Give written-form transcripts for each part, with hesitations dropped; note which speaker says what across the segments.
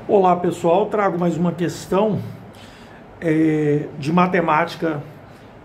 Speaker 1: Olá pessoal, trago mais uma questão de matemática.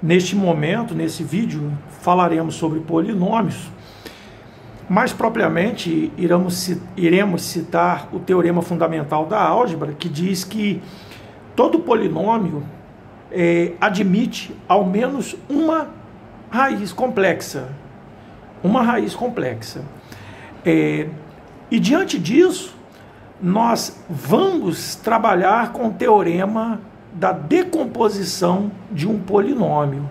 Speaker 1: Neste momento, nesse vídeo, falaremos sobre polinômios. Mais propriamente, iremos citar o teorema fundamental da álgebra, que diz que todo polinômio admite ao menos uma raiz complexa. Uma raiz complexa. E diante disso, nós vamos trabalhar com o teorema da decomposição de um polinômio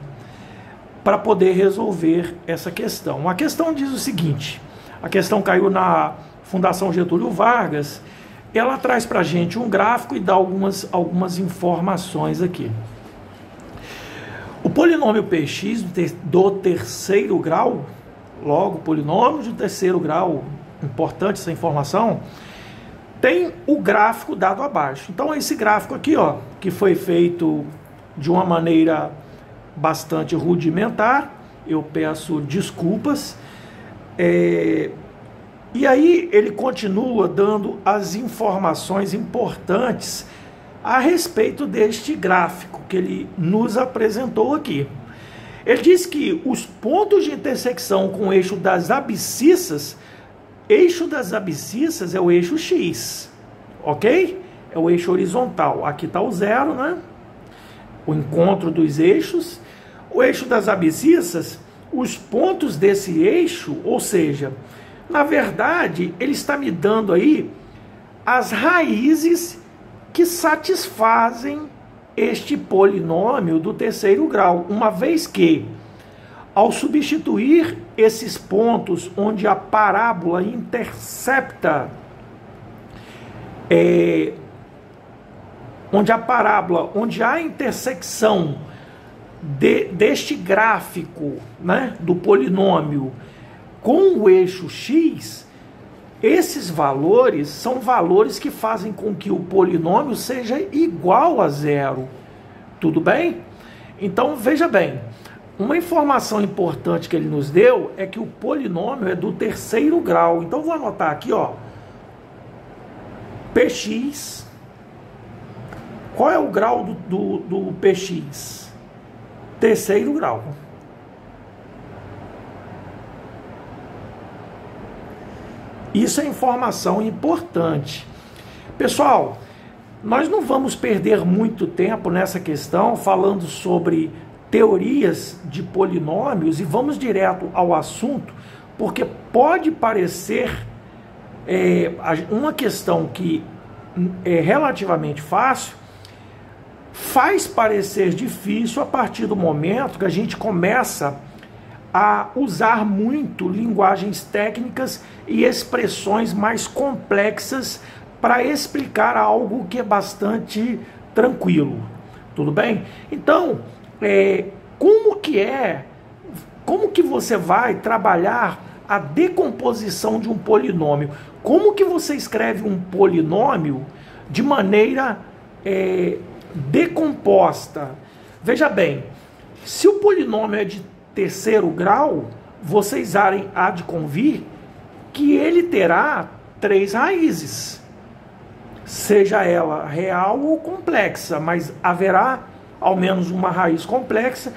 Speaker 1: para poder resolver essa questão. A questão diz o seguinte, a questão caiu na Fundação Getúlio Vargas, ela traz para a gente um gráfico e dá algumas informações aqui. O polinômio Px do terceiro grau, logo, polinômio de terceiro grau, importante essa informação, tem o gráfico dado abaixo. Então, esse gráfico aqui, ó, que foi feito de uma maneira bastante rudimentar, eu peço desculpas, e aí ele continua dando as informações importantes a respeito deste gráfico que ele nos apresentou aqui. Ele diz que os pontos de intersecção com o eixo das abscissas é o eixo X, ok? É o eixo horizontal. Aqui está o zero, né? O encontro dos eixos. O eixo das abscissas, os pontos desse eixo, ou seja, na verdade, ele está me dando aí as raízes que satisfazem este polinômio do terceiro grau, uma vez que, ao substituir esses pontos onde a parábola intercepta, onde há intersecção deste gráfico, né, do polinômio com o eixo X, esses valores são valores que fazem com que o polinômio seja igual a zero. Tudo bem? Então, veja bem. Uma informação importante que ele nos deu é que o polinômio é do terceiro grau. Então, vou anotar aqui, ó. Px. Qual é o grau do Px? Terceiro grau. Isso é informação importante. Pessoal, nós não vamos perder muito tempo nessa questão falando sobre teorias de polinômios e vamos direto ao assunto, porque pode parecer uma questão que é relativamente fácil, faz parecer difícil a partir do momento que a gente começa a usar muito linguagens técnicas e expressões mais complexas para explicar algo que é bastante tranquilo. Tudo bem? Então, como que você vai trabalhar a decomposição de um polinômio? Como que você escreve um polinômio de maneira decomposta? Veja bem, se o polinômio é de terceiro grau, vocês há de convir que ele terá três raízes, seja ela real ou complexa, mas haverá ao menos uma raiz complexa,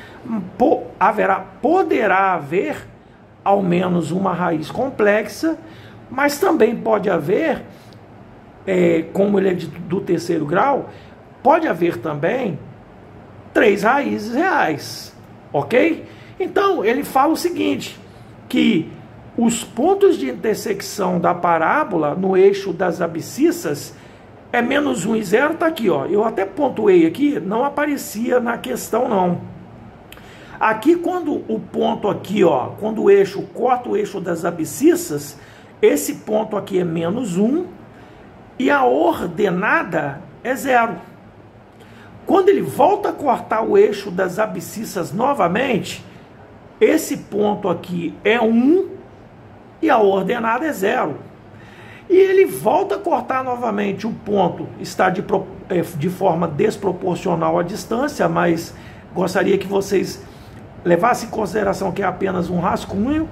Speaker 1: poderá haver ao menos uma raiz complexa, mas também pode haver, como ele é do terceiro grau, pode haver também três raízes reais, ok? Então, ele fala o seguinte, que os pontos de intersecção da parábola no eixo das abscissas é menos 1 e 0, está aqui, ó. Eu até pontuei aqui, não aparecia na questão, não. Aqui, quando o ponto aqui, ó, quando o eixo corta o eixo das abscissas, esse ponto aqui é menos 1 e a ordenada é 0. Quando ele volta a cortar o eixo das abscissas novamente, esse ponto aqui é 1 e a ordenada é 0. E ele volta a cortar novamente, o ponto está de forma desproporcional à distância, mas gostaria que vocês levassem em consideração que é apenas um rascunho,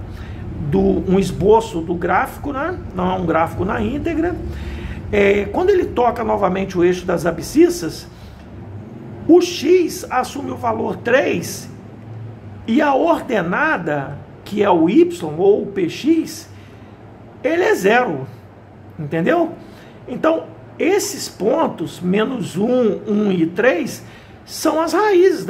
Speaker 1: um esboço do gráfico, né? Não é um gráfico na íntegra. quando ele toca novamente o eixo das abscissas, o x assume o valor 3 e a ordenada, que é o y ou o px, ele é 0, entendeu? Então, esses pontos, menos 1, 1 e 3, são as raízes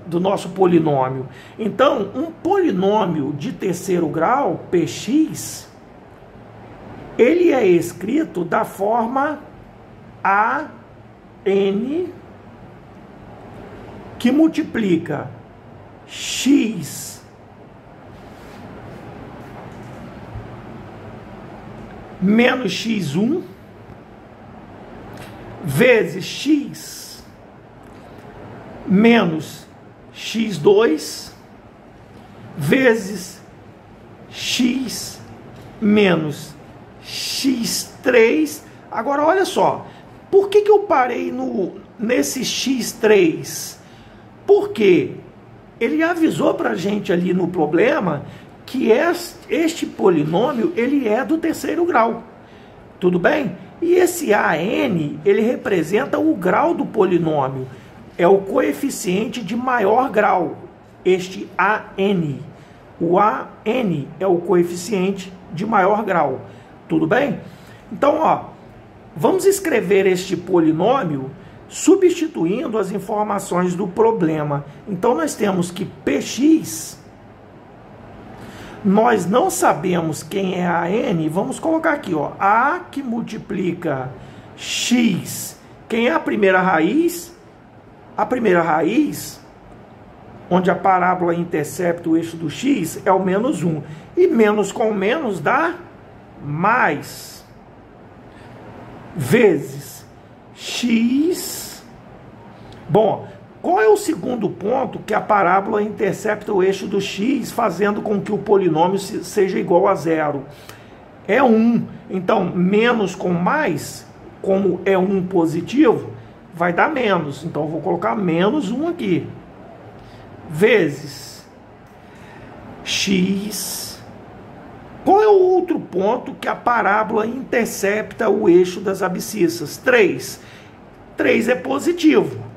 Speaker 1: do nosso polinômio. Então, um polinômio de terceiro grau, px, ele é escrito da forma AN, que multiplica x menos x1 vezes x menos x2 vezes x menos x3. Agora olha só, por que eu parei nesse x3? Porque ele avisou para a gente ali no problema que este polinômio ele é do terceiro grau, tudo bem? E esse AN, ele representa o grau do polinômio, é o coeficiente de maior grau, este AN. O AN é o coeficiente de maior grau, tudo bem? Então, ó, vamos escrever este polinômio substituindo as informações do problema. Então, nós temos que px, nós não sabemos quem é a n, vamos colocar aqui, ó, a que multiplica x. Quem é a primeira raiz? A primeira raiz, onde a parábola intercepta o eixo do x, é o menos 1. E menos com menos dá mais, vezes x. Bom, qual é o segundo ponto que a parábola intercepta o eixo do x, fazendo com que o polinômio seja igual a 0? É 1. Então, menos com mais, como é 1 positivo, vai dar menos. Então, eu vou colocar menos 1 aqui. Vezes x. Qual é o outro ponto que a parábola intercepta o eixo das abscissas? 3. 3 é positivo.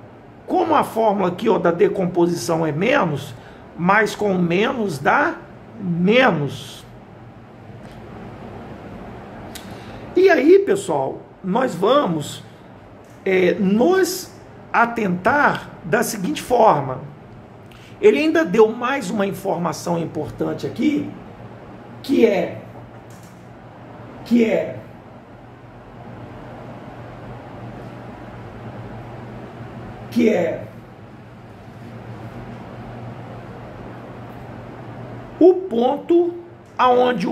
Speaker 1: Como a fórmula aqui, ó, da decomposição é menos, mais com menos dá menos. E aí, pessoal, nós vamos nos atentar da seguinte forma. Ele ainda deu mais uma informação importante aqui, que é o ponto aonde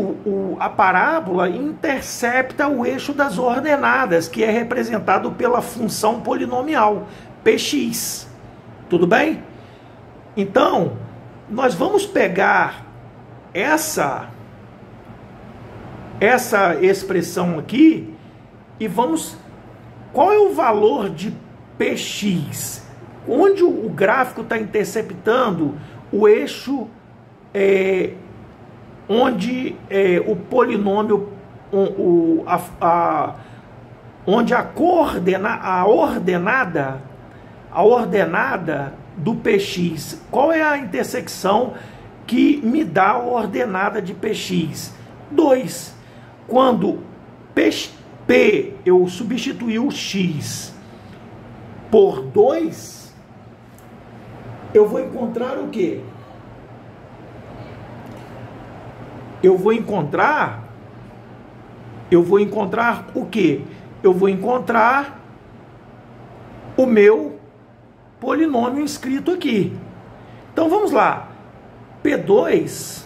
Speaker 1: a parábola intercepta o eixo das ordenadas, que é representado pela função polinomial px. Tudo bem? Então, nós vamos pegar essa expressão aqui e vamos... Qual é o valor de px? Onde o gráfico está interceptando o eixo, onde o polinômio, onde a ordenada do px. Qual é a intersecção que me dá a ordenada de px? 2. Quando p eu substituir o x por 2, eu vou encontrar o quê? Eu vou encontrar o quê? Eu vou encontrar o meu polinômio inscrito aqui. Então vamos lá. P2,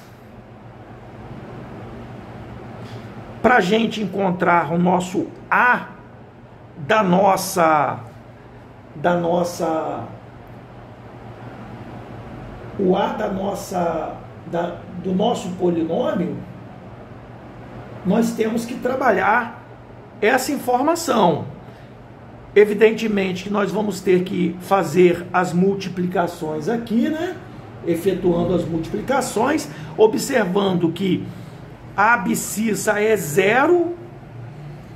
Speaker 1: para a gente encontrar o nosso A do nosso polinômio, nós temos que trabalhar essa informação. Evidentemente que nós vamos ter que fazer as multiplicações aqui, né? Efetuando as multiplicações, observando que a abscissa é 0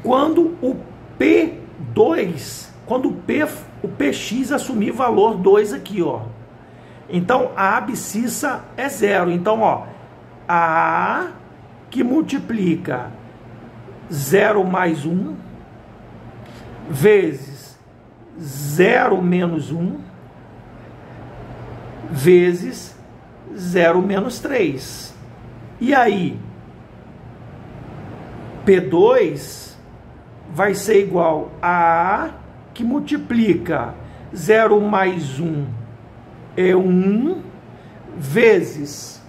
Speaker 1: quando o P2, quando o Px assumir valor 2 aqui, ó. Então, a abscissa é 0. Então, ó, A que multiplica 0 mais 1 vezes 0 menos 1 vezes 0 menos 3. E aí, P2 vai ser igual a A que multiplica 0 mais 1 é 1 vezes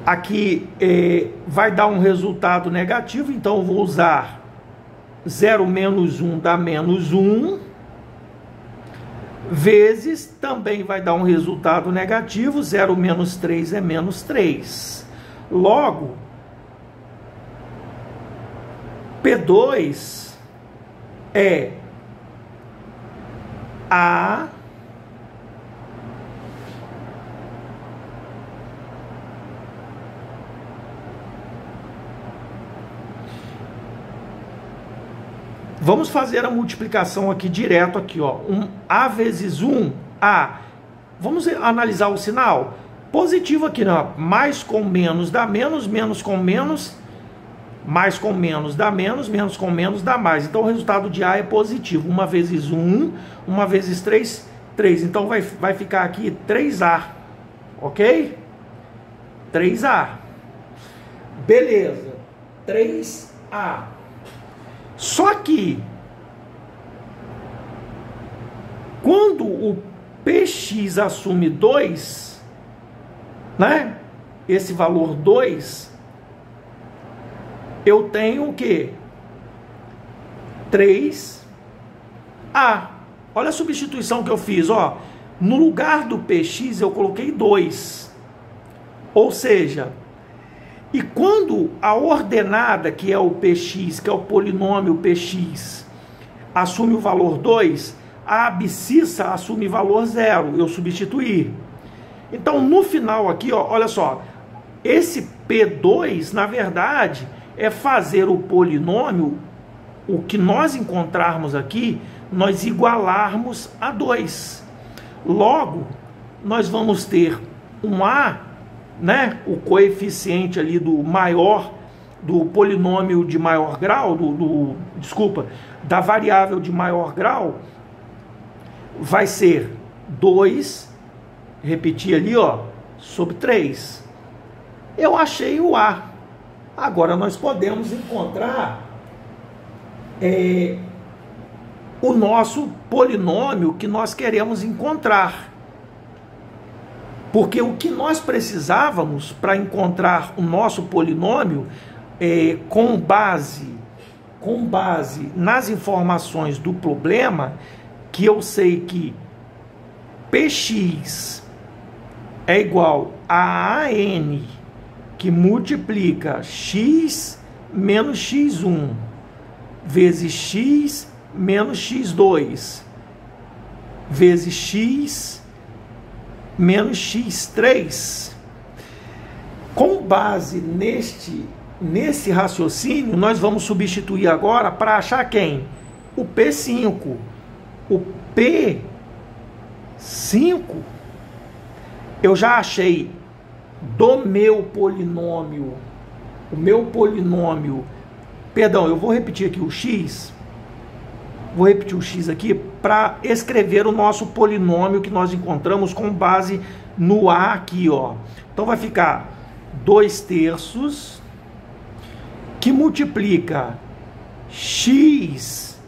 Speaker 1: aqui vai dar um resultado negativo, então eu vou usar 0 menos 1 dá menos 1, vezes, também vai dar um resultado negativo, 0 menos 3 é menos 3. Logo, P2 é A vamos fazer a multiplicação aqui direto aqui, ó. A vezes 1, A. Vamos analisar o sinal? Positivo aqui, né? Mais com menos dá menos, menos com menos, mais com menos dá menos, menos com menos dá mais. Então o resultado de A é positivo. 1 vezes 1, 1 vezes 3, 3. Então vai ficar aqui 3A, ok? 3A. Beleza. 3A. Só que, quando o Px assume 2, né? Esse valor 2, eu tenho o quê? 3A. Olha a substituição que eu fiz, ó. No lugar do Px eu coloquei 2. Ou seja, e quando a ordenada, que é o Px, que é o polinômio Px, assume o valor 2, a abscissa assume valor 0, eu substituir. Então, no final aqui, ó, olha só, esse P2, na verdade, é fazer o polinômio, o que nós encontrarmos aqui, nós igualarmos a 2. Logo, nós vamos ter um A, né, o coeficiente ali do maior, do polinômio de maior grau, da variável de maior grau, vai ser 2, repetir ali, ó, sobre 3. Eu achei o A. Agora nós podemos encontrar o nosso polinômio que nós queremos encontrar. Porque o que nós precisávamos para encontrar o nosso polinômio, com base nas informações do problema, que eu sei que Px é igual a AN, que multiplica x menos x1, vezes x menos x2, vezes x menos x3. Com base nesse raciocínio, nós vamos substituir agora para achar quem? O P5. O P5 eu já achei do meu polinômio. O meu polinômio, perdão, eu vou repetir aqui o x. Vou repetir o x aqui para escrever o nosso polinômio que nós encontramos com base no A aqui, ó. Então vai ficar 2/3 que multiplica x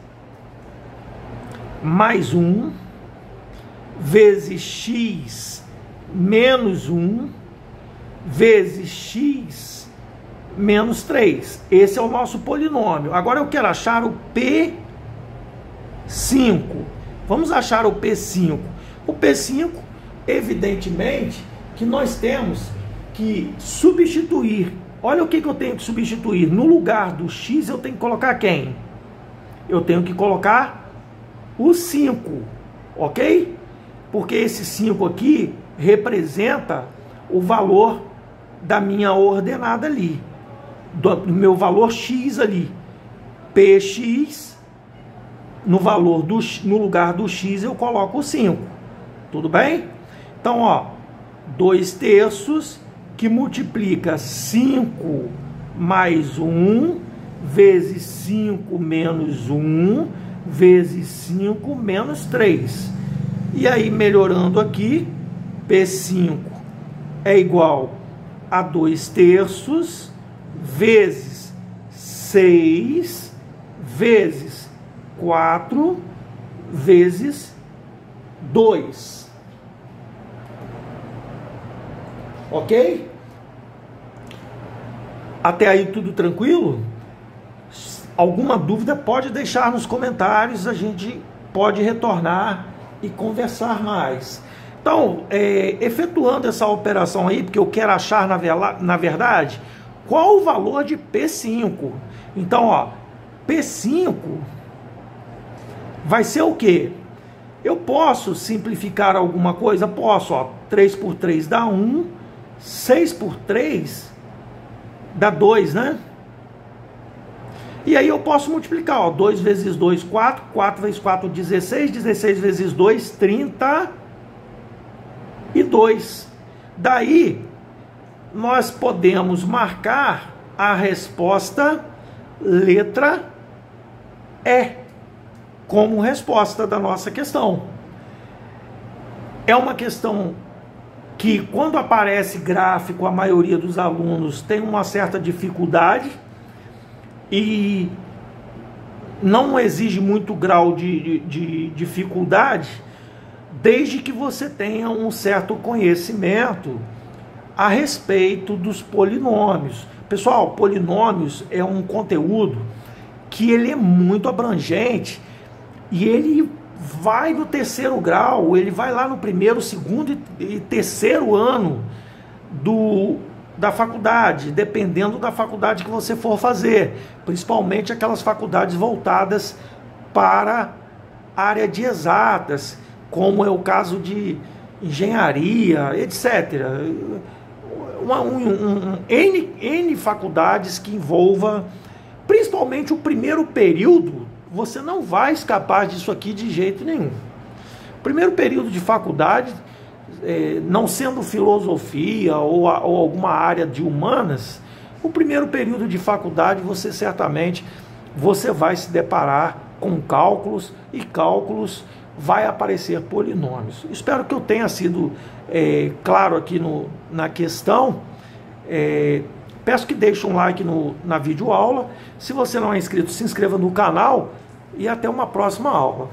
Speaker 1: mais 1 vezes x menos 1 vezes x menos 3. Esse é o nosso polinômio. Agora eu quero achar o P5. Vamos achar o P5. O P5, evidentemente, que nós temos que substituir. Olha o que eu tenho que substituir. No lugar do x, eu tenho que colocar quem? Eu tenho que colocar o 5, ok? Porque esse 5 aqui representa o valor da minha ordenada ali, do meu valor x ali. Px, no lugar do x eu coloco o 5. Tudo bem? Então, ó, 2/3 que multiplica 5 mais 1 vezes 5 menos 1 vezes 5 menos 3. E aí, melhorando aqui, P5 é igual a 2/3 vezes 6 vezes 4 vezes 2. Ok? Até aí tudo tranquilo? Alguma dúvida pode deixar nos comentários, a gente pode retornar e conversar mais. Então, efetuando essa operação aí, porque eu quero achar na verdade qual o valor de P5. Então, ó, P5 vai ser o quê? Eu posso simplificar alguma coisa? Posso, ó, 3 por 3 dá 1, 6 por 3 dá 2, né? E aí eu posso multiplicar, ó, 2 vezes 2, 4, 4 vezes 4, 16, 16 vezes 2, 32. Daí, nós podemos marcar a resposta letra E como resposta da nossa questão. É uma questão que, quando aparece gráfico, a maioria dos alunos tem uma certa dificuldade e não exige muito grau de dificuldade, desde que você tenha um certo conhecimento a respeito dos polinômios. Pessoal, polinômios é um conteúdo que ele é muito abrangente e ele vai no terceiro grau, ele vai lá no primeiro, segundo e terceiro ano da faculdade, dependendo da faculdade que você for fazer, principalmente aquelas faculdades voltadas para a área de exatas, como é o caso de engenharia, etc. N faculdades que envolva, principalmente o primeiro período. Você não vai escapar disso aqui de jeito nenhum. O primeiro período de faculdade, não sendo filosofia ou alguma área de humanas, o primeiro período de faculdade você certamente vai se deparar com cálculos, e cálculos vai aparecer polinômios. Espero que eu tenha sido claro aqui na questão. Peço que deixe um like na videoaula. Se você não é inscrito, se inscreva no canal e até uma próxima aula.